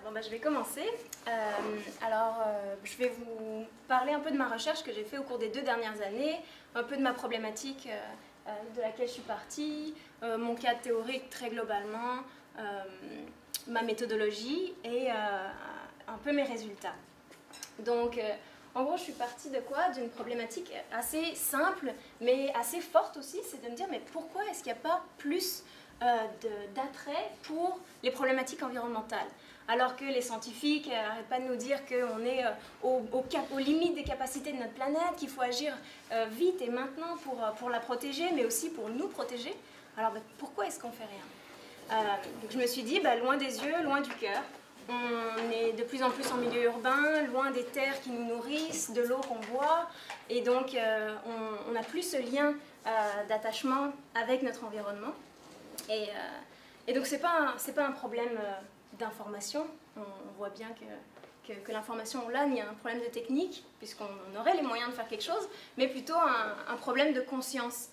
Bon, bah, je vais commencer. Je vais vous parler un peu de ma recherche que j'ai fait au cours des 2 dernières années, un peu de ma problématique de laquelle je suis partie, mon cadre théorique très globalement, ma méthodologie et un peu mes résultats. Donc, en gros, je suis partie de quoi? D'une problématique assez simple, mais assez forte aussi, c'est de me dire, mais pourquoi est-ce qu'il n'y a pas plus d'attrait pour les problématiques environnementales? Alors que les scientifiques n'arrêtent pas de nous dire qu'on est aux limites des capacités de notre planète, qu'il faut agir vite et maintenant pour la protéger, mais aussi pour nous protéger. Alors pourquoi est-ce qu'on ne fait rien? Donc je me suis dit, loin des yeux, loin du cœur. On est de plus en plus en milieu urbain, loin des terres qui nous nourrissent, de l'eau qu'on boit, et donc on n'a plus ce lien d'attachement avec notre environnement. Et donc c'est pas un problème d'information. On voit bien que l'information on l'a, mais il y a un problème de technique, puisqu'on aurait les moyens de faire quelque chose, mais plutôt un problème de conscience.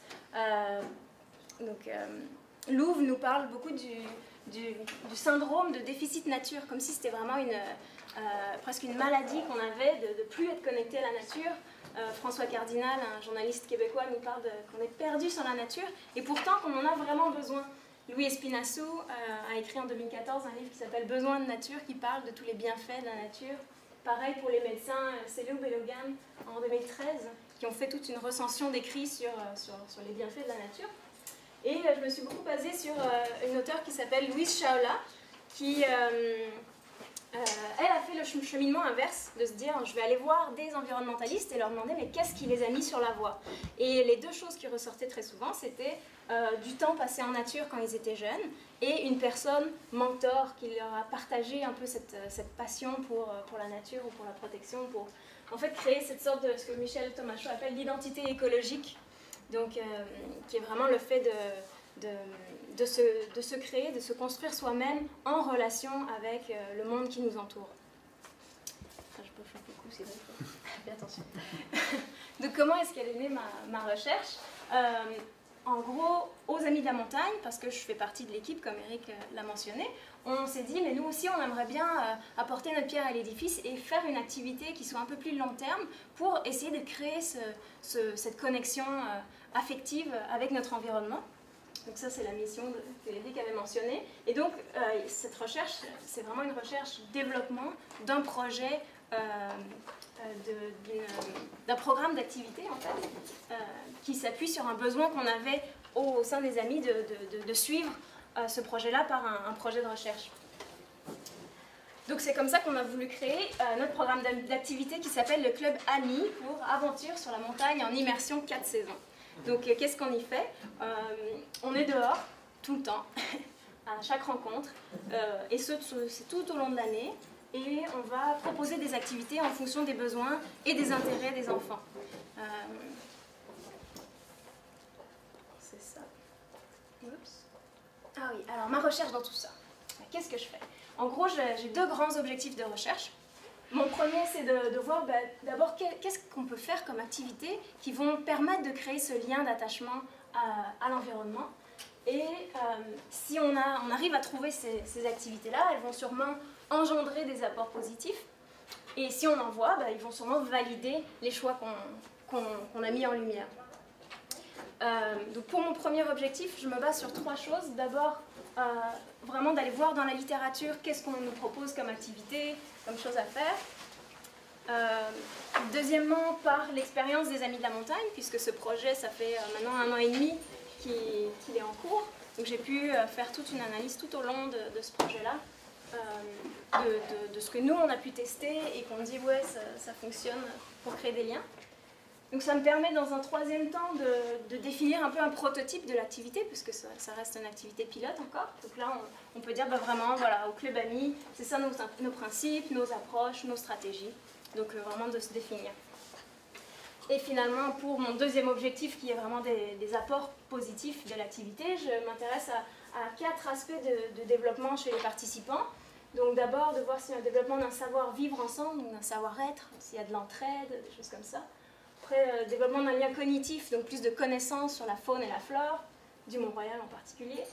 Louvre nous parle beaucoup du syndrome de déficit nature, comme si c'était vraiment presque une maladie qu'on avait de ne plus être connecté à la nature. François Cardinal, un journaliste québécois, nous parle qu'on est perdu sans la nature, et pourtant qu'on en a vraiment besoin. Louis Espinassou a écrit en 2014 un livre qui s'appelle Besoin de nature, qui parle de tous les bienfaits de la nature. Pareil pour les médecins, Célio Belogam en 2013, qui ont fait toute une recension d'écrits sur les bienfaits de la nature. Et je me suis beaucoup basée sur une auteure qui s'appelle Louise Shaola, qui elle a fait le cheminement inverse, de se dire je vais aller voir des environnementalistes et leur demander mais qu'est-ce qui les a mis sur la voie. Et les 2 choses qui ressortaient très souvent, c'était du temps passé en nature quand ils étaient jeunes et une personne mentor qui leur a partagé un peu cette passion pour la nature ou pour la protection, pour en fait créer cette sorte de ce que Michel Tomachaud appelle l'identité écologique, donc qui est vraiment le fait de se créer, de se construire soi-même en relation avec le monde qui nous entoure. Enfin, je peux faire beaucoup, c'est vrai. Fais attention. Donc comment est-ce qu'elle est née ma recherche? En gros, aux Amis de la Montagne, parce que je fais partie de l'équipe, comme Eric l'a mentionné, on s'est dit, mais nous aussi, on aimerait bien apporter notre pierre à l'édifice et faire une activité qui soit un peu plus long terme pour essayer de créer cette connexion affective avec notre environnement. Donc ça, c'est la mission que Eric avait mentionnée. Et donc, cette recherche, c'est vraiment une recherche développement d'un projet, d'un programme d'activité, en fait, qui s'appuie sur un besoin qu'on avait au sein des Amis de suivre ce projet-là par un projet de recherche. Donc c'est comme ça qu'on a voulu créer notre programme d'activité qui s'appelle le Club Amis pour Aventure sur la montagne en immersion 4 saisons. Donc qu'est-ce qu'on y fait? On est dehors tout le temps, à chaque rencontre, et c'est tout au long de l'année, et on va proposer des activités en fonction des besoins et des intérêts des enfants. C'est ça. Oups. Ah oui, alors ma recherche dans tout ça. Qu'est-ce que je fais? En gros, j'ai 2 grands objectifs de recherche. Mon premier, c'est de voir d'abord qu'est-ce qu'on peut faire comme activités qui vont permettre de créer ce lien d'attachement à l'environnement. Et si on arrive à trouver ces activités-là, elles vont sûrement engendrer des apports positifs. Et si on en voit, ils vont sûrement valider les choix qu'on a mis en lumière. Donc pour mon premier objectif, je me base sur 3 choses. D'abord, vraiment d'aller voir dans la littérature qu'est-ce qu'on nous propose comme activité, comme chose à faire. Deuxièmement, par l'expérience des Amis de la Montagne, puisque ce projet, ça fait maintenant 1 an et demi qu'il est en cours. Donc j'ai pu faire toute une analyse tout au long de ce projet-là, de ce que nous, on a pu tester et qu'on dit, ouais, ça fonctionne pour créer des liens. Donc ça me permet dans un 3e temps de définir un peu un prototype de l'activité, puisque ça reste une activité pilote encore. Donc là, on peut dire vraiment, voilà, au Club Amis, c'est ça nos principes, nos approches, nos stratégies. Donc vraiment de se définir. Et finalement, pour mon 2e objectif, qui est vraiment des apports positifs de l'activité, je m'intéresse à 4 aspects de développement chez les participants. Donc d'abord, de voir s'il y a un développement d'un savoir-vivre ensemble, d'un savoir-être, s'il y a de l'entraide, des choses comme ça. Après, développement d'un lien cognitif, donc plus de connaissances sur la faune et la flore. du Mont-Royal en particulier.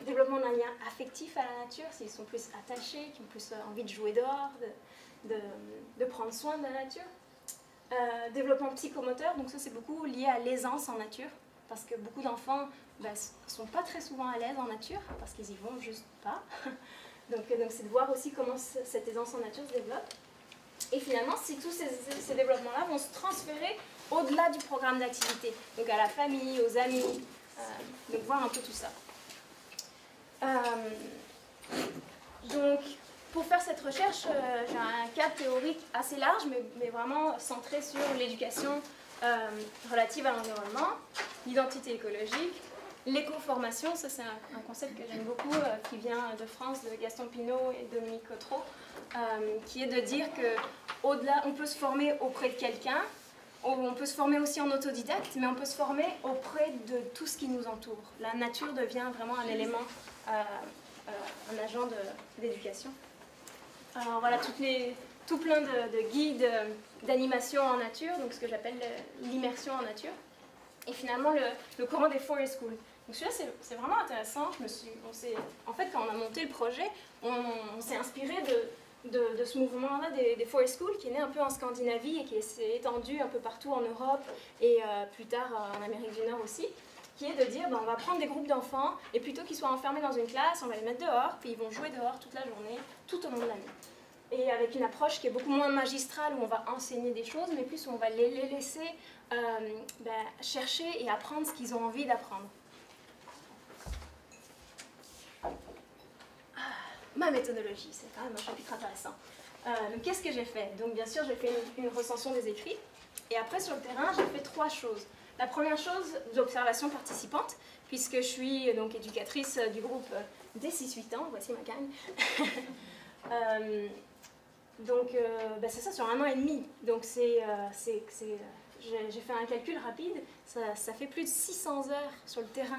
Développement d'un lien affectif à la nature, s'ils sont plus attachés, qui ont plus envie de jouer dehors, de prendre soin de la nature. Développement psychomoteur, donc ça c'est beaucoup lié à l'aisance en nature, parce que beaucoup d'enfants ne sont pas très souvent à l'aise en nature, parce qu'ils y vont juste pas. Donc c'est de voir aussi comment cette aisance en nature se développe. Et finalement, si tous ces développements-là vont se transférer au-delà du programme d'activité, donc à la famille, aux amis, donc voir un peu tout ça. Donc, pour faire cette recherche, j'ai un cadre théorique assez large, mais vraiment centré sur l'éducation relative à l'environnement, l'identité écologique, l'éco-formation, ça c'est un concept que j'aime beaucoup, qui vient de France, de Gaston Pinault et Dominique Cotreau, qui est de dire qu'au-delà, on peut se former auprès de quelqu'un, on peut se former aussi en autodidacte, mais on peut se former auprès de tout ce qui nous entoure. La nature devient vraiment un élément, un agent d'éducation. Alors voilà, tout plein de guides d'animation en nature, donc ce que j'appelle l'immersion en nature. Et finalement, le courant des Forest Schools. Donc celui-là, c'est vraiment intéressant. En fait, quand on a monté le projet, on s'est inspiré de ce mouvement-là des Forest Schools, qui est né un peu en Scandinavie et qui s'est étendu un peu partout en Europe et plus tard en Amérique du Nord aussi, qui est de dire, on va prendre des groupes d'enfants et plutôt qu'ils soient enfermés dans une classe, on va les mettre dehors, puis ils vont jouer dehors toute la journée, tout au long de l'année. Et avec une approche qui est beaucoup moins magistrale, où on va enseigner des choses, mais plus où on va les laisser chercher et apprendre ce qu'ils ont envie d'apprendre. Ma méthodologie, c'est quand même un chapitre intéressant. Donc qu'est-ce que j'ai fait? Donc bien sûr, j'ai fait une recension des écrits, et après sur le terrain, j'ai fait 3 choses. La première chose, l'observation participante, puisque je suis donc éducatrice du groupe dès 6-8 ans, voici ma gang. C'est ça sur 1 an et demi. Donc j'ai fait un calcul rapide, ça fait plus de 600 heures sur le terrain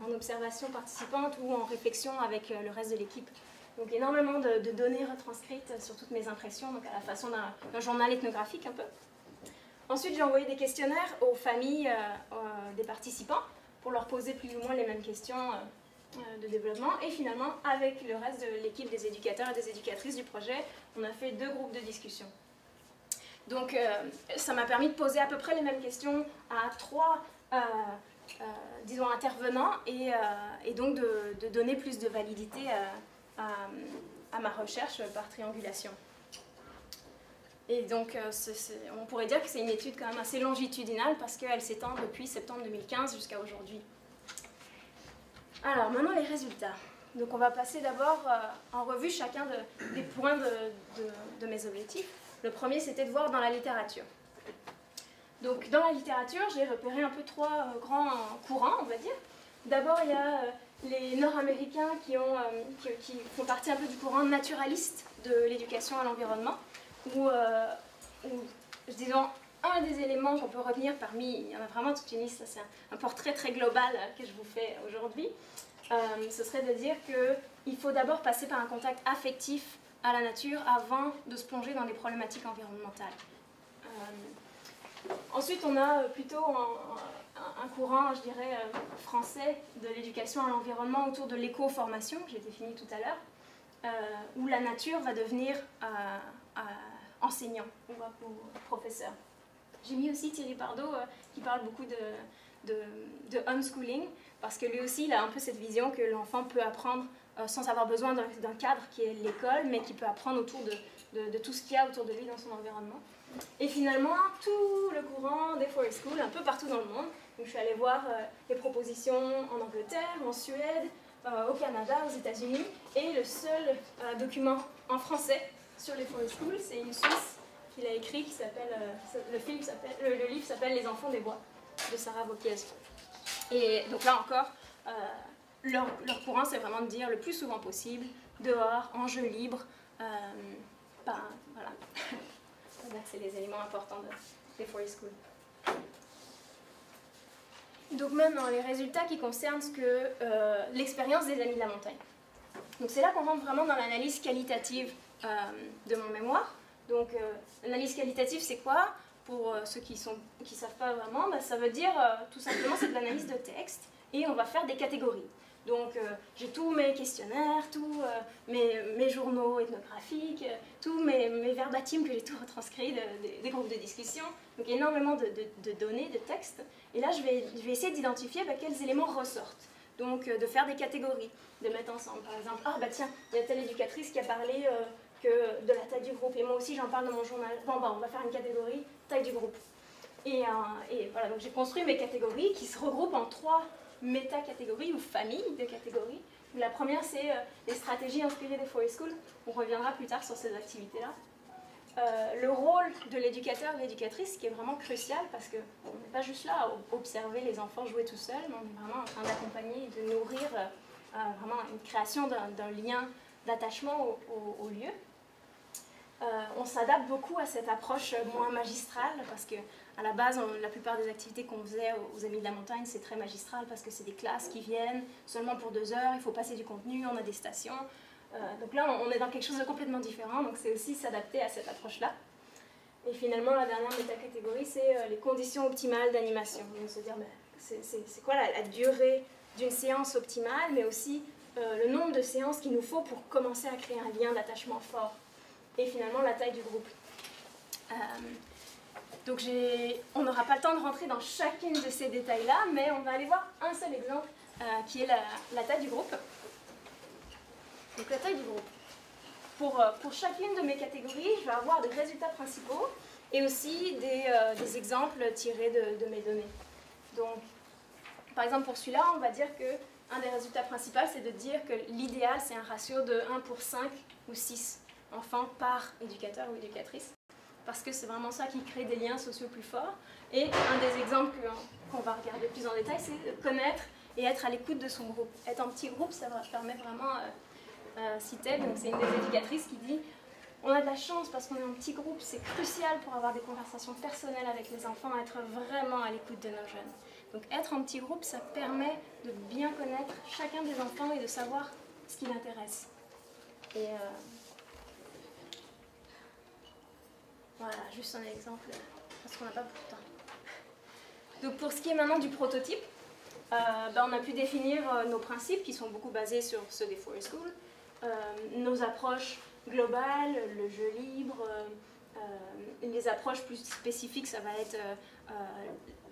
en observation participante ou en réflexion avec le reste de l'équipe. Donc énormément de données retranscrites sur toutes mes impressions, donc à la façon d'un journal ethnographique un peu. Ensuite, j'ai envoyé des questionnaires aux familles des participants pour leur poser plus ou moins les mêmes questions de développement. Et finalement, avec le reste de l'équipe des éducateurs et des éducatrices du projet, on a fait 2 groupes de discussion. Donc ça m'a permis de poser à peu près les mêmes questions à 3 disons intervenants et donc de donner plus de validité à ma recherche par triangulation. Et donc on pourrait dire que c'est une étude quand même assez longitudinale parce qu'elle s'étend depuis septembre 2015 jusqu'à aujourd'hui. Alors maintenant les résultats. Donc on va passer d'abord en revue chacun des points de mes objectifs. Le premier, c'était de voir dans la littérature. Donc dans la littérature, j'ai repéré un peu 3 grands courants, on va dire. D'abord, il y a les Nord-Américains qui font partie un peu du courant naturaliste de l'éducation à l'environnement, où disons, un des éléments qu'on peut retenir parmi, il y en a vraiment toute une liste, c'est un portrait très global que je vous fais aujourd'hui, ce serait de dire qu'il faut d'abord passer par un contact affectif à la nature avant de se plonger dans des problématiques environnementales. Ensuite, on a plutôt un courant, je dirais, français de l'éducation à l'environnement autour de l'éco-formation, que j'ai défini tout à l'heure, où la nature va devenir enseignant ou professeur. J'ai mis aussi Thierry Bardot qui parle beaucoup de homeschooling, parce que lui aussi, il a un peu cette vision que l'enfant peut apprendre sans avoir besoin d'un cadre qui est l'école, mais qui peut apprendre autour de tout ce qu'il y a autour de lui dans son environnement. Et finalement, tout le courant des Forest Schools, un peu partout dans le monde. Donc, je suis allée voir les propositions en Angleterre, en Suède, au Canada, aux États-Unis. Et le seul document en français sur les Forest Schools, c'est une Suisse qui l'a écrit, qui s'appelle, le livre s'appelle Les enfants des bois, de Sarah Vokiez. Et donc là encore, leur courant, c'est vraiment de dire le plus souvent possible, dehors, en jeu libre, voilà. C'est les éléments importants des Forest Schools. Donc maintenant, les résultats qui concernent l'expérience des Amis de la montagne. Donc c'est là qu'on rentre vraiment dans l'analyse qualitative de mon mémoire. Donc l'analyse qualitative, c'est quoi? Pour ceux qui ne savent pas vraiment, ça veut dire tout simplement c'est de l'analyse de texte. et on va faire des catégories. Donc j'ai tous mes questionnaires, tous mes journaux ethnographiques, tous mes verbatims que j'ai tout retranscrits des groupes de discussion. Donc énormément de données, de textes. Et là je vais essayer d'identifier quels éléments ressortent. Donc de faire des catégories, de mettre ensemble. Par exemple, ah bah tiens, il y a telle éducatrice qui a parlé de la taille du groupe. Et moi aussi j'en parle dans mon journal. Bon bah on va faire une catégorie taille du groupe. Et voilà, donc j'ai construit mes catégories qui se regroupent en 3 méta-catégories ou familles de catégories. La première, c'est les stratégies inspirées des Forest School. On reviendra plus tard sur ces activités-là. Le rôle de l'éducateur, l'éducatrice, qui est vraiment crucial parce qu'on n'est pas juste là à observer les enfants jouer tout seuls, mais on est vraiment en train d'accompagner et de nourrir vraiment une création d'un lien d'attachement au lieu. On s'adapte beaucoup à cette approche moins magistrale parce que à la base, la plupart des activités qu'on faisait aux Amis de la Montagne, c'est très magistral parce que c'est des classes qui viennent seulement pour 2 heures, il faut passer du contenu, on a des stations. Donc là, on est dans quelque chose de complètement différent, donc c'est aussi s'adapter à cette approche-là. Et finalement, la dernière métacatégorie, c'est les conditions optimales d'animation. Donc se dire, c'est quoi la durée d'une séance optimale, mais aussi le nombre de séances qu'il nous faut pour commencer à créer un lien d'attachement fort. Et finalement, la taille du groupe. Donc on n'aura pas le temps de rentrer dans chacune de ces détails-là, mais on va aller voir un seul exemple qui est la taille du groupe. Donc la taille du groupe. Pour chacune de mes catégories, je vais avoir des résultats principaux et aussi des exemples tirés de mes données. Donc, par exemple, pour celui-là, on va dire qu'un des résultats principaux, c'est de dire que l'idéal, c'est un ratio de 1 pour 5 ou 6 enfants par éducateur ou éducatrice. Parce que c'est vraiment ça qui crée des liens sociaux plus forts. Et un des exemples qu'on va regarder plus en détail, c'est de connaître et être à l'écoute de son groupe. Être en petit groupe, ça permet vraiment, Citel, donc c'est une des éducatrices qui dit « On a de la chance parce qu'on est en petit groupe, c'est crucial pour avoir des conversations personnelles avec les enfants, être vraiment à l'écoute de nos jeunes. » Donc être en petit groupe, ça permet de bien connaître chacun des enfants et de savoir ce qui l'intéresse. Et voilà, juste un exemple, parce qu'on n'a pas beaucoup de temps. Donc pour ce qui est maintenant du prototype, on a pu définir nos principes qui sont beaucoup basés sur ceux des Forest School, nos approches globales, le jeu libre, les approches plus spécifiques, ça va être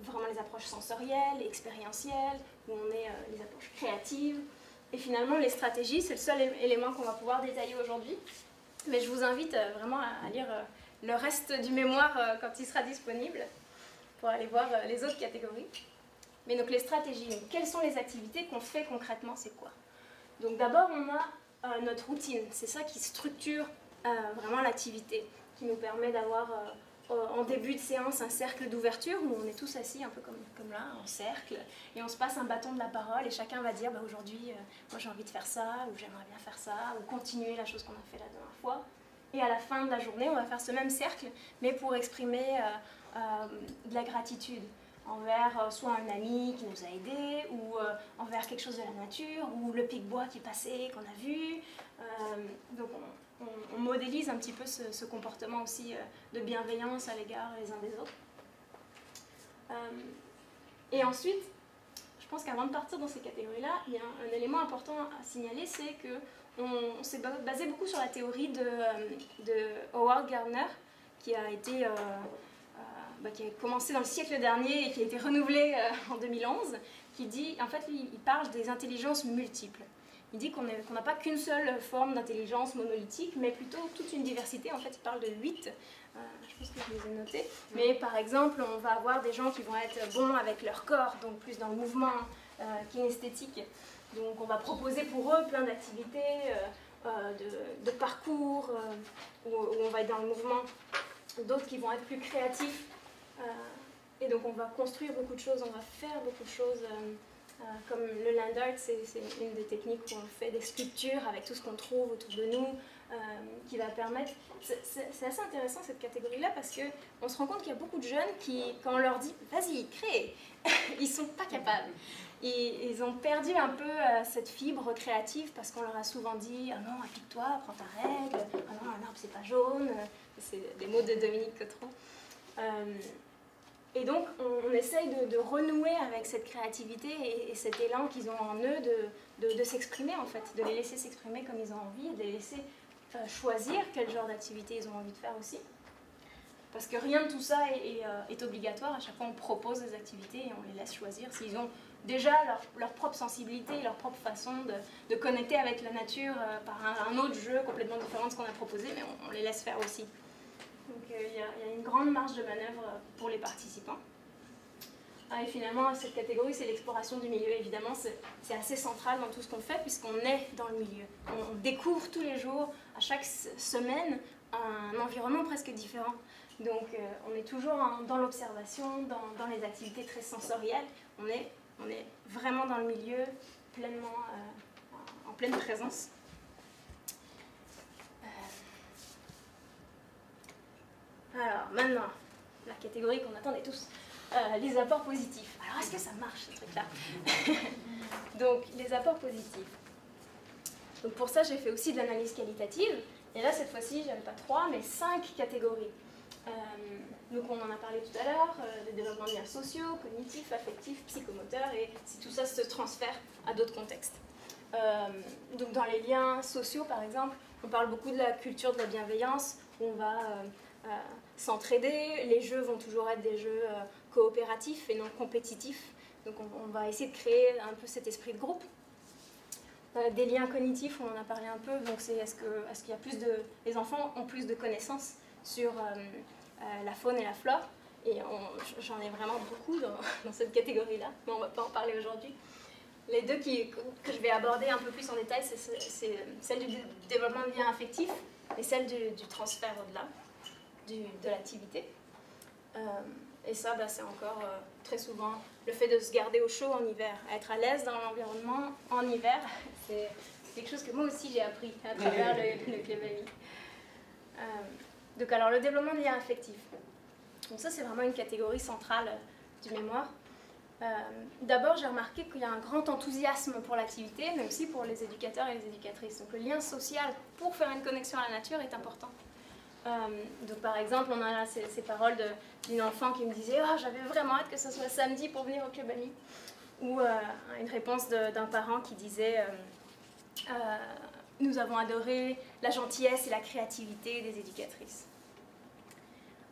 vraiment les approches sensorielles, expérientielles, où on est les approches créatives. Et finalement, les stratégies, c'est le seul élément qu'on va pouvoir détailler aujourd'hui. Mais je vous invite vraiment à lire le reste du mémoire quand il sera disponible pour aller voir les autres catégories. Mais donc les stratégies, donc, quelles sont les activités qu'on fait concrètement, c'est quoi? Donc d'abord on a notre routine, c'est ça qui structure vraiment l'activité, qui nous permet d'avoir en début de séance un cercle d'ouverture où on est tous assis un peu comme là, en cercle, et on se passe un bâton de la parole et chacun va dire aujourd'hui moi j'ai envie de faire ça, ou j'aimerais bien faire ça, ou continuer la chose qu'on a fait la dernière fois. Et à la fin de la journée, on va faire ce même cercle, mais pour exprimer de la gratitude envers soit un ami qui nous a aidés, ou envers quelque chose de la nature, ou le pic-bois qui est passé, qu'on a vu. Donc on modélise un petit peu ce comportement aussi de bienveillance à l'égard les uns des autres. Et ensuite, je pense qu'avant de partir dans ces catégories-là, il y a un élément important à signaler, c'est qu'on s'est basé beaucoup sur la théorie de Howard Gardner, qui a été... qui a commencé dans le siècle dernier et qui a été renouvelé en 2011, qui dit, en fait, lui, il parle des intelligences multiples. Il dit qu'on n'a pas qu'une seule forme d'intelligence monolithique, mais plutôt toute une diversité. En fait, il parle de 8, je pense que je les ai notés. Mais par exemple, on va avoir des gens qui vont être bons avec leur corps, donc plus dans le mouvement kinesthétique. Donc on va proposer pour eux plein d'activités, de parcours, où on va être dans le mouvement. D'autres qui vont être plus créatifs. Et donc on va construire beaucoup de choses, on va faire beaucoup de choses, comme le land art, c'est une des techniques où on fait des sculptures avec tout ce qu'on trouve autour de nous, qui va permettre... C'est assez intéressant cette catégorie-là parce qu'on se rend compte qu'il y a beaucoup de jeunes qui, quand on leur dit « vas-y, crée », ils ne sont pas capables. Ils ont perdu un peu cette fibre créative parce qu'on leur a souvent dit « ah non, applique-toi, prends ta règle, ah non, un arbre c'est pas jaune », c'est des mots de Dominique Cottereau. Et donc, on essaye de renouer avec cette créativité et cet élan qu'ils ont en eux de s'exprimer, en fait, de les laisser s'exprimer comme ils ont envie, de les laisser choisir quel genre d'activité ils ont envie de faire aussi. Parce que rien de tout ça est obligatoire. À chaque fois, on propose des activités et on les laisse choisir s'ils ont déjà leur propre sensibilité, leur propre façon de connecter avec la nature par un autre jeu complètement différent de ce qu'on a proposé, mais on les laisse faire aussi. Donc il y a une grande marge de manœuvre pour les participants. Et finalement, cette catégorie, c'est l'exploration du milieu. Évidemment, c'est assez central dans tout ce qu'on fait, puisqu'on est dans le milieu. On découvre tous les jours, à chaque semaine, un environnement presque différent. Donc on est toujours dans l'observation, dans les activités très sensorielles. On est vraiment dans le milieu, pleinement, en pleine présence. Alors maintenant, la catégorie qu'on attendait tous, les apports positifs. Alors est-ce que ça marche ce truc-là? Donc les apports positifs. Donc pour ça j'ai fait aussi de l'analyse qualitative. Et là cette fois-ci j'avais pas 3 mais 5 catégories. Donc on en a parlé tout à l'heure, le développement de liens sociaux, cognitifs, affectifs, psychomoteurs, et si tout ça se transfère à d'autres contextes. Donc dans les liens sociaux par exemple, on parle beaucoup de la culture de la bienveillance, où on va s'entraider, les jeux vont toujours être des jeux coopératifs et non compétitifs, donc on va essayer de créer un peu cet esprit de groupe. Des liens cognitifs, on en a parlé un peu, donc c'est est-ce qu'il y a plus de... Les enfants ont plus de connaissances sur la faune et la flore, et j'en ai vraiment beaucoup dans cette catégorie-là, mais on ne va pas en parler aujourd'hui. Les deux que je vais aborder un peu plus en détail, c'est celle du développement de liens affectifs et celle du transfert au-delà de l'activité. Et ça, c'est encore très souvent le fait de se garder au chaud en hiver, être à l'aise dans l'environnement en hiver, c'est quelque chose que moi aussi j'ai appris à travers le Clébami. Donc alors le développement des liens affectifs. Donc ça c'est vraiment une catégorie centrale du mémoire. D'abord j'ai remarqué qu'il y a un grand enthousiasme pour l'activité, mais aussi pour les éducateurs et les éducatrices. Donc le lien social pour faire une connexion à la nature est important. Donc par exemple on a là ces paroles d'une enfant qui me disait « Oh, j'avais vraiment hâte que ce soit samedi pour venir au Clébami » ou une réponse d'un parent qui disait nous avons adoré la gentillesse et la créativité des éducatrices.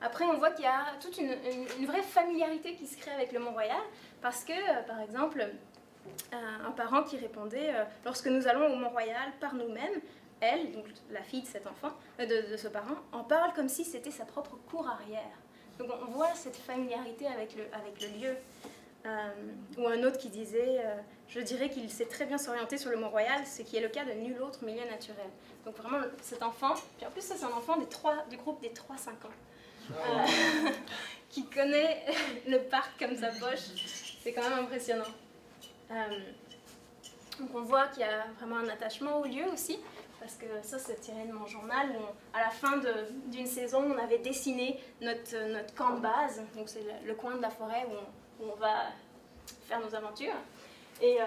Après, on voit qu'il y a toute une vraie familiarité qui se crée avec le Mont-Royal, parce que, par exemple, un parent qui répondait « Lorsque nous allons au Mont-Royal par nous-mêmes, elle, donc la fille de cet enfant, de ce parent, en parle comme si c'était sa propre cour arrière. » Donc on voit cette familiarité avec le lieu. Ou un autre qui disait je dirais qu'il sait très bien s'orienter sur le Mont-Royal, ce qui est le cas de nul autre milieu naturel. Donc vraiment cet enfant, puis en plus ça c'est un enfant du groupe des 3-5 ans, qui connaît le parc comme sa poche, c'est quand même impressionnant. Donc on voit qu'il y a vraiment un attachement au lieu aussi, parce que ça c'est tiré de mon journal, où à la fin d'une saison on avait dessiné notre camp de base, donc c'est le coin de la forêt où on va faire nos aventures. Et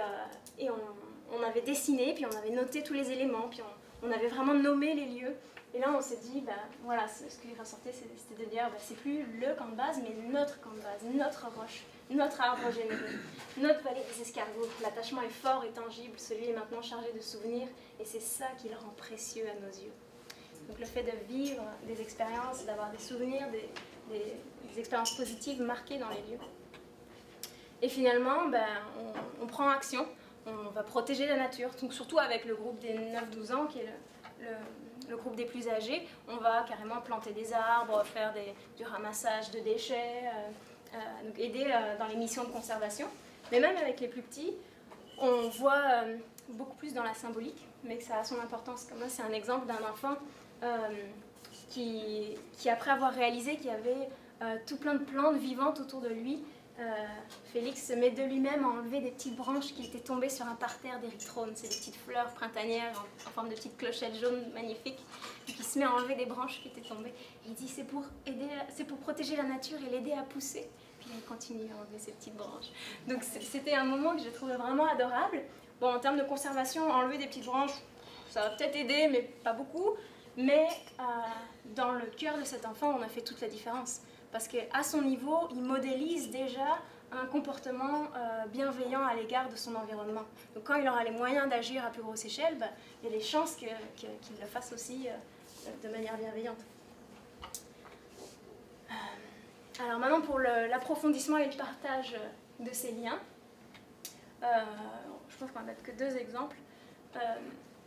on avait dessiné, puis on avait noté tous les éléments, puis on avait vraiment nommé les lieux. Et là, on s'est dit, voilà, ce qui ressortait, c'était de dire, c'est plus le camp de base, mais notre camp de base, notre roche, notre arbre généreux, notre vallée des escargots. L'attachement est fort et tangible, celui est maintenant chargé de souvenirs, et c'est ça qui le rend précieux à nos yeux. Donc le fait de vivre des expériences, d'avoir des souvenirs, des expériences positives marquées dans les lieux. Et finalement, on prend action, on va protéger la nature, donc surtout avec le groupe des 9-12 ans, qui est le groupe des plus âgés. On va carrément planter des arbres, faire du ramassage de déchets, donc aider dans les missions de conservation. Mais même avec les plus petits, on voit beaucoup plus dans la symbolique, mais que ça a son importance. Comme moi, c'est un exemple d'un enfant qui, après avoir réalisé qu'il y avait tout plein de plantes vivantes autour de lui, Félix se met de lui-même à enlever des petites branches qui étaient tombées sur un parterre d'érythrone. C'est des petites fleurs printanières en forme de petites clochettes jaunes magnifiques, et qui se met à enlever des branches qui étaient tombées. Et il dit c'est pour protéger la nature et l'aider à pousser. Puis il continue à enlever ces petites branches. Donc c'était un moment que je trouvais vraiment adorable. Bon, en termes de conservation, enlever des petites branches, ça va peut-être aider, mais pas beaucoup. Mais dans le cœur de cet enfant, on a fait toute la différence. parce qu'à son niveau, il modélise déjà un comportement bienveillant à l'égard de son environnement. Donc quand il aura les moyens d'agir à plus grosse échelle, bah, il y a des chances qu'il le fasse aussi de manière bienveillante. Alors maintenant pour l'approfondissement et le partage de ces liens, je pense qu'on va mettre que 2 exemples.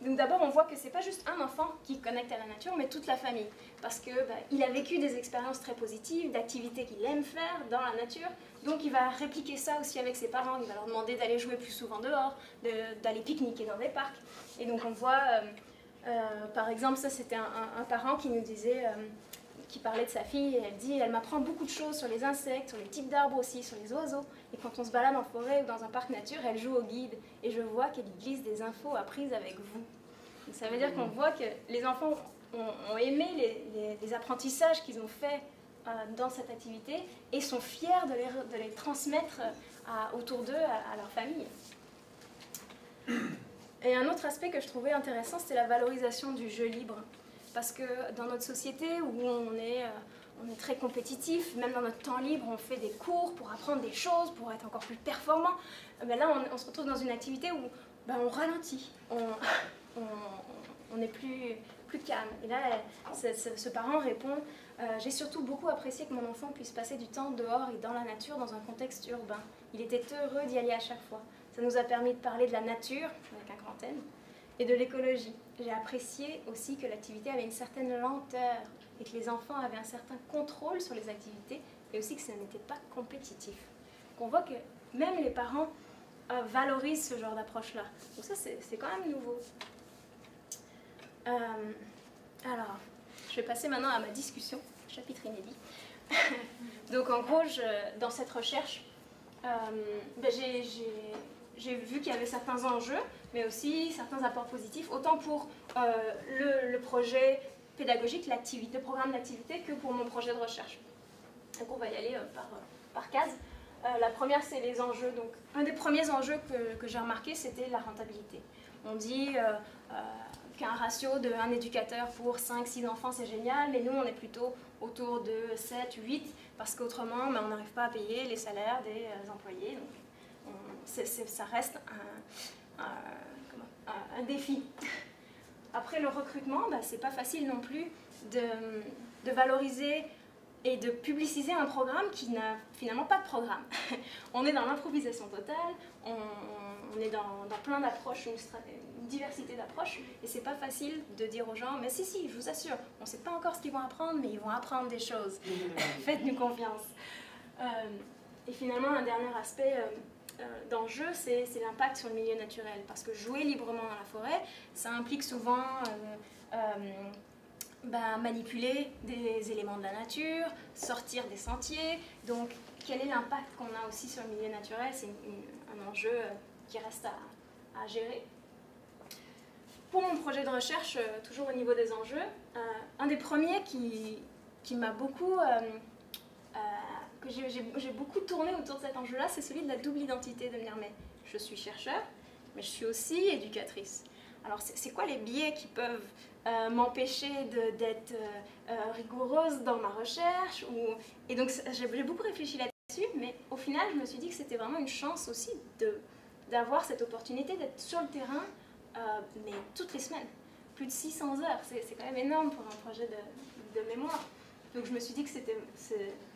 Donc d'abord on voit que c'est pas juste un enfant qui connecte à la nature, mais toute la famille, parce que il a vécu des expériences très positives, d'activités qu'il aime faire dans la nature, donc il va répliquer ça aussi avec ses parents, il va leur demander d'aller jouer plus souvent dehors, d'aller pique-niquer dans des parcs. Et donc on voit, par exemple, ça c'était un parent qui nous disait, qui parlait de sa fille, et elle dit « elle m'apprend beaucoup de choses sur les insectes, sur les types d'arbres aussi, sur les oiseaux, et quand on se balade en forêt ou dans un parc nature, elle joue au guide, et je vois qu'elle y glisse des infos apprises avec vous. » Donc ça veut dire qu'on voit que les enfants ont aimé les apprentissages qu'ils ont faits dans cette activité, et sont fiers de les transmettre autour d'eux, à leur famille. Et un autre aspect que je trouvais intéressant, c'était la valorisation du jeu libre. Parce que dans notre société où on est très compétitif, même dans notre temps libre, on fait des cours pour apprendre des choses, pour être encore plus performant. Ben là, on se retrouve dans une activité où on ralentit, on est plus calme. Et là, ce parent répond « J'ai surtout beaucoup apprécié que mon enfant puisse passer du temps dehors et dans la nature dans un contexte urbain. Il était heureux d'y aller à chaque fois. Ça nous a permis de parler de la nature, avec un grand N, et de l'écologie. J'ai apprécié aussi que l'activité avait une certaine lenteur et que les enfants avaient un certain contrôle sur les activités et aussi que ça n'était pas compétitif. Donc on voit que même les parents valorisent ce genre d'approche-là. Donc ça, c'est quand même nouveau. Alors, je vais passer maintenant à ma discussion, chapitre inédit. Donc en gros, dans cette recherche, j'ai vu qu'il y avait certains enjeux, mais aussi certains apports positifs, autant pour le projet pédagogique, le programme d'activité, que pour mon projet de recherche. Donc on va y aller par case. La première, c'est les enjeux. Donc, un des premiers enjeux que j'ai remarqué, c'était la rentabilité. On dit qu'un ratio de 1 éducateur pour 5-6 enfants, c'est génial, mais nous, on est plutôt autour de 7-8, parce qu'autrement, on n'arrive pas à payer les salaires des employés. Donc, ça reste un défi. Après le recrutement, c'est pas facile non plus de valoriser et de publiciser un programme qui n'a finalement pas de programme. On est dans l'improvisation totale, on est dans plein d'approches, une diversité d'approches, et c'est pas facile de dire aux gens, mais si, je vous assure, on sait pas encore ce qu'ils vont apprendre, mais ils vont apprendre des choses. Faites-nous confiance. Et finalement, un dernier aspect d'enjeu, c'est l'impact sur le milieu naturel. Parce que jouer librement dans la forêt, ça implique souvent manipuler des éléments de la nature, sortir des sentiers. Donc, quel est l'impact qu'on a aussi sur le milieu naturel? C'est un enjeu qui reste à gérer. Pour mon projet de recherche, toujours au niveau des enjeux, un des premiers qui m'a beaucoup... que j'ai beaucoup tourné autour de cet enjeu-là, c'est celui de la double identité, de me dire, mais je suis chercheur, mais je suis aussi éducatrice. Alors, c'est quoi les biais qui peuvent m'empêcher d'être rigoureuse dans ma recherche Et donc, j'ai beaucoup réfléchi là-dessus, mais au final, je me suis dit que c'était vraiment une chance aussi d'avoir cette opportunité d'être sur le terrain, mais toutes les semaines. Plus de 600 heures, c'est quand même énorme pour un projet de mémoire. Donc, je me suis dit que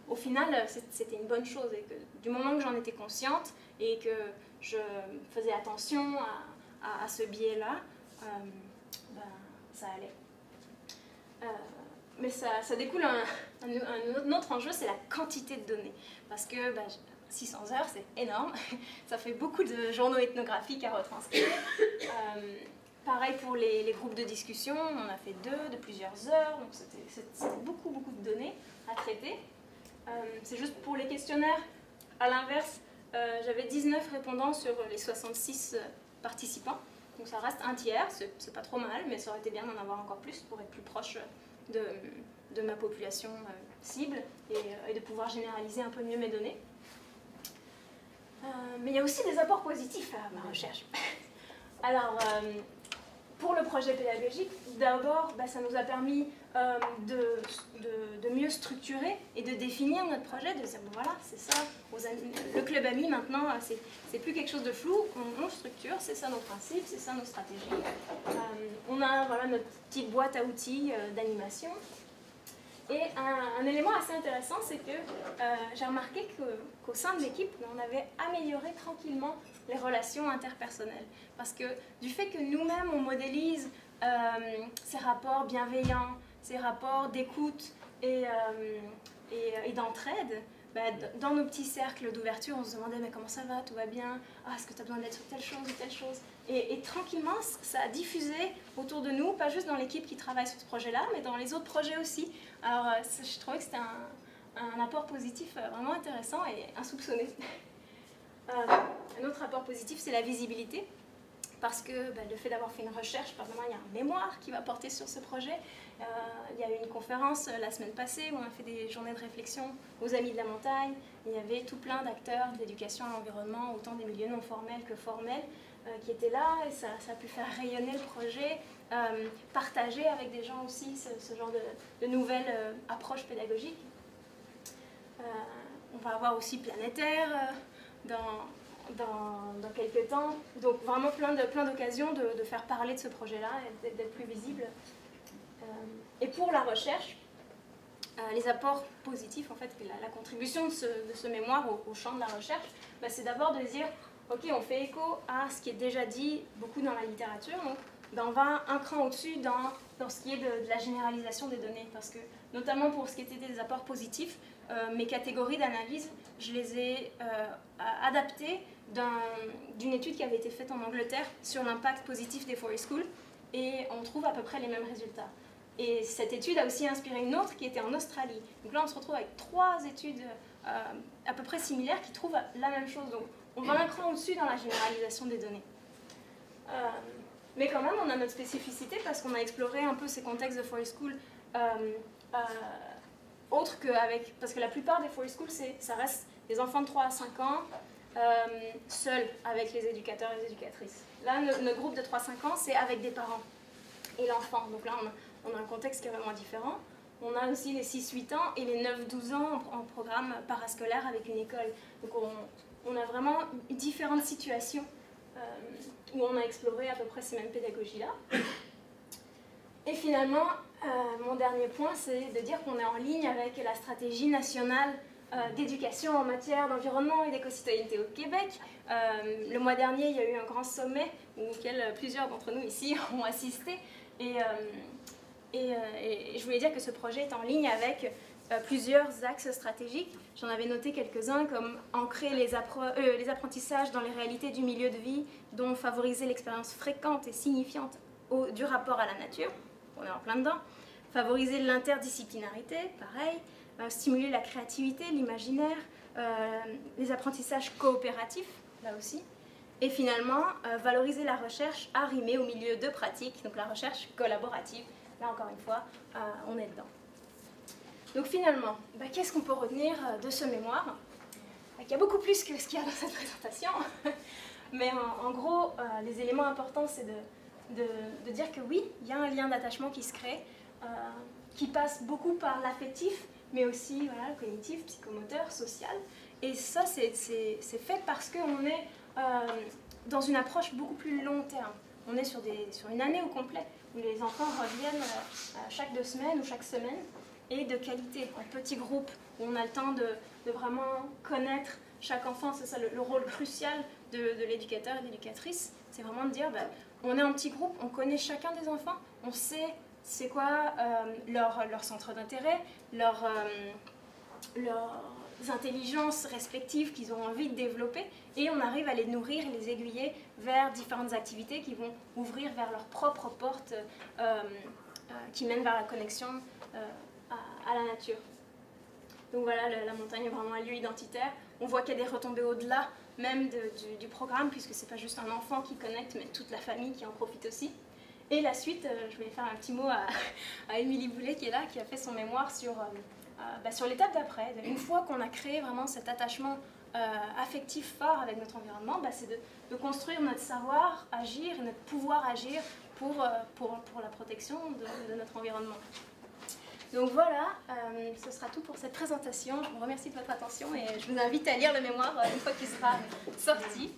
au final, c'était une bonne chose, et que du moment que j'en étais consciente et que je faisais attention à ce biais-là, ça allait. Mais ça découle un autre enjeu, c'est la quantité de données. Parce que 600 heures, c'est énorme. Ça fait beaucoup de journaux ethnographiques à retranscrire. Pareil pour les groupes de discussion, on en a fait 2 de plusieurs heures, donc c'était beaucoup de données à traiter. C'est juste pour les questionnaires, à l'inverse, j'avais 19 répondants sur les 66 participants, donc ça reste un tiers, c'est pas trop mal, mais ça aurait été bien d'en avoir encore plus pour être plus proche de ma population cible et de pouvoir généraliser un peu mieux mes données. Mais il y a aussi des apports positifs à ma recherche. Alors, pour le projet pédagogique, d'abord, ça nous a permis de mieux structurer et de définir notre projet, de dire, bon voilà, c'est ça, le club ami maintenant, c'est plus quelque chose de flou, on structure, c'est ça nos principes, c'est ça nos stratégies. On a voilà, notre petite boîte à outils d'animation. Et un élément assez intéressant, c'est que j'ai remarqué qu'au sein de l'équipe, on avait amélioré tranquillement les relations interpersonnelles. Parce que du fait que nous-mêmes, on modélise ces rapports bienveillants, ces rapports d'écoute et d'entraide, dans nos petits cercles d'ouverture, on se demandait mais comment ça va, tout va bien, est-ce que tu as besoin d'être sur telle chose ou telle chose. Et tranquillement, ça a diffusé autour de nous, pas juste dans l'équipe qui travaille sur ce projet-là, mais dans les autres projets aussi. Alors je trouvais que c'était un apport positif vraiment intéressant et insoupçonné. Un autre apport positif, c'est la visibilité. Parce que le fait d'avoir fait une recherche, par exemple, il y a un mémoire qui va porter sur ce projet. Il y a eu une conférence la semaine passée où on a fait des journées de réflexion aux Amis de la Montagne. Il y avait tout plein d'acteurs de l'éducation à l'environnement, autant des milieux non formels que formels, qui étaient là. Et ça a pu faire rayonner le projet, partager avec des gens aussi ce genre de nouvelles approches pédagogiques. On va avoir aussi Planétaire dans quelques temps. Donc vraiment plein d'occasions de faire parler de ce projet-là et d'être plus visible. Et pour la recherche, les apports positifs, en fait, la contribution de ce mémoire au champ de la recherche, c'est d'abord de dire, ok, on fait écho à ce qui est déjà dit beaucoup dans la littérature, donc on va un cran au-dessus dans ce qui est de la généralisation des données, parce que notamment pour ce qui était des apports positifs, mes catégories d'analyse, je les ai adaptées d'une étude qui avait été faite en Angleterre sur l'impact positif des forest schools, et on trouve à peu près les mêmes résultats. Et cette étude a aussi inspiré une autre qui était en Australie. Donc là, on se retrouve avec 3 études à peu près similaires qui trouvent la même chose. Donc on va un cran au-dessus dans la généralisation des données. Mais quand même, on a notre spécificité parce qu'on a exploré un peu ces contextes de forest school autres qu'avec... Parce que la plupart des forest schools, ça reste des enfants de 3 à 5 ans, seuls avec les éducateurs et les éducatrices. Là, notre groupe de 3-5 ans, c'est avec des parents et l'enfant. Donc là, on a un contexte qui est vraiment différent. On a aussi les 6-8 ans et les 9-12 ans en programme parascolaire avec une école. Donc on a vraiment différentes situations où on a exploré à peu près ces mêmes pédagogies-là. Et finalement, mon dernier point, c'est de dire qu'on est en ligne avec la stratégie nationale d'éducation en matière d'environnement et d'éco-citoyenneté au Québec. Le mois dernier, il y a eu un grand sommet auquel plusieurs d'entre nous ici ont assisté. Et je voulais dire que ce projet est en ligne avec plusieurs axes stratégiques. J'en avais noté quelques-uns comme ancrer les apprentissages dans les réalités du milieu de vie, dont favoriser l'expérience fréquente et signifiante du rapport à la nature. On est en plein dedans. Favoriser l'interdisciplinarité, pareil. Stimuler la créativité, l'imaginaire, les apprentissages coopératifs, là aussi. Et finalement, valoriser la recherche arrimée au milieu de pratique, donc la recherche collaborative. Là, encore une fois, on est dedans. Donc finalement, qu'est-ce qu'on peut retenir de ce mémoire? Il y a beaucoup plus que ce qu'il y a dans cette présentation. Mais en gros, les éléments importants, c'est de dire que oui, il y a un lien d'attachement qui se crée, qui passe beaucoup par l'affectif, mais aussi voilà, cognitif, psychomoteur, social. Et ça, c'est fait parce qu'on est dans une approche beaucoup plus long terme. On est sur une année au complet, où les enfants reviennent chaque 2 semaines ou chaque semaine, et de qualité, en petits groupes, où on a le temps de vraiment connaître chaque enfant. C'est ça le rôle crucial de l'éducateur et de l'éducatrice. C'est vraiment de dire, on est en petit groupe, on connaît chacun des enfants, on sait c'est quoi leur centre d'intérêt, leurs intelligences respectives qu'ils ont envie de développer, et on arrive à les nourrir et les aiguiller vers différentes activités qui vont ouvrir vers leur propre porte qui mène vers la connexion à la nature. Donc voilà, la montagne est vraiment un lieu identitaire. On voit qu'il y a des retombées au-delà même du programme, puisque c'est pas juste un enfant qui connecte, mais toute la famille qui en profite aussi. Et la suite, je voulais faire un petit mot à Émilie Boulet qui est là, qui a fait son mémoire sur l'étape d'après. Une fois qu'on a créé vraiment cet attachement affectif fort avec notre environnement, bah, c'est de construire notre savoir agir et notre pouvoir agir pour la protection de notre environnement. Donc voilà, ce sera tout pour cette présentation. Je vous remercie de votre attention et je vous invite à lire le mémoire une fois qu'il sera sorti.